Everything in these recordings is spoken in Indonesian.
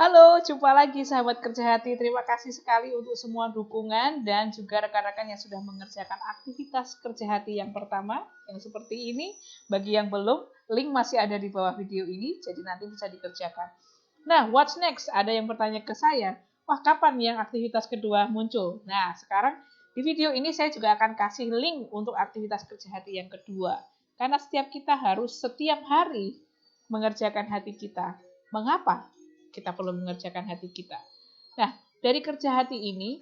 Halo, jumpa lagi sahabat kerja hati. Terima kasih sekali untuk semua dukungan dan juga rekan-rekan yang sudah mengerjakan aktivitas kerja hati yang pertama, yang seperti ini. Bagi yang belum, link masih ada di bawah video ini, jadi nanti bisa dikerjakan. Nah, what's next? Ada yang bertanya ke saya, wah kapan yang aktivitas kedua muncul? Nah, sekarang di video ini saya juga akan kasih link untuk aktivitas kerja hati yang kedua. Karena setiap kita harus setiap hari mengerjakan hati kita. Mengapa kita perlu mengerjakan hati kita? Nah, dari kerja hati ini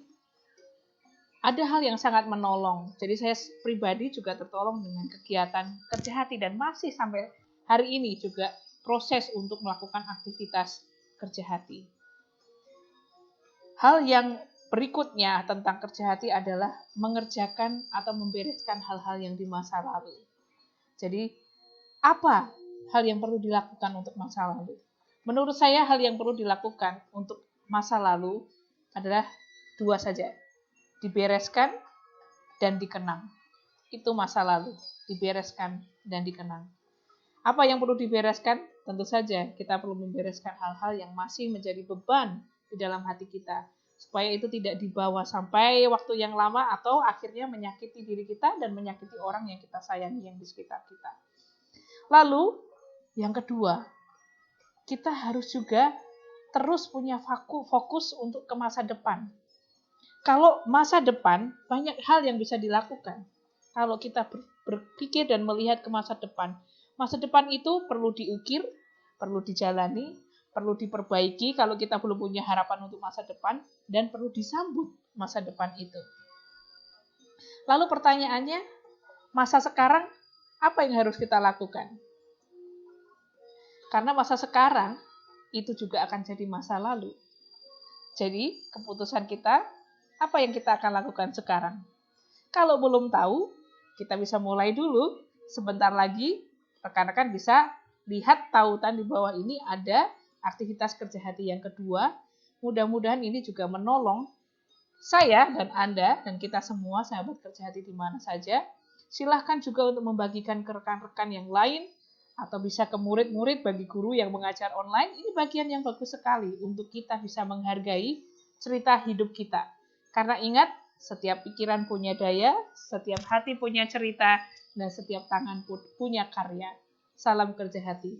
ada hal yang sangat menolong. Jadi saya pribadi juga tertolong dengan kegiatan kerja hati dan masih sampai hari ini juga proses untuk melakukan aktivitas kerja hati. Hal yang berikutnya tentang kerja hati adalah mengerjakan atau membereskan hal-hal yang di masa lalu. Jadi, apa hal yang perlu dilakukan untuk masa lalu? Menurut saya hal yang perlu dilakukan untuk masa lalu adalah dua saja. Dibereskan dan dikenang. Itu masa lalu. Dibereskan dan dikenang. Apa yang perlu dibereskan? Tentu saja kita perlu membereskan hal-hal yang masih menjadi beban di dalam hati kita. Supaya itu tidak dibawa sampai waktu yang lama atau akhirnya menyakiti diri kita dan menyakiti orang yang kita sayangi yang di sekitar kita. Lalu, yang kedua, kita harus juga terus punya fokus untuk ke masa depan. Kalau masa depan, banyak hal yang bisa dilakukan. Kalau kita berpikir dan melihat ke masa depan itu perlu diukir, perlu dijalani, perlu diperbaiki kalau kita belum punya harapan untuk masa depan, dan perlu disambut masa depan itu. Lalu pertanyaannya, masa sekarang apa yang harus kita lakukan? Karena masa sekarang itu juga akan jadi masa lalu. Jadi, keputusan kita, apa yang kita akan lakukan sekarang? Kalau belum tahu, kita bisa mulai dulu. Sebentar lagi, rekan-rekan bisa lihat tautan di bawah ini ada aktivitas kerja hati yang kedua. Mudah-mudahan ini juga menolong saya dan Anda dan kita semua sahabat kerja hati di mana saja. Silahkan juga untuk membagikan ke rekan-rekan yang lain atau bisa ke murid-murid bagi guru yang mengajar online. Ini bagian yang bagus sekali untuk kita bisa menghargai cerita hidup kita. Karena ingat, setiap pikiran punya daya, setiap hati punya cerita, dan setiap tangan pun punya karya. Salam kerja hati.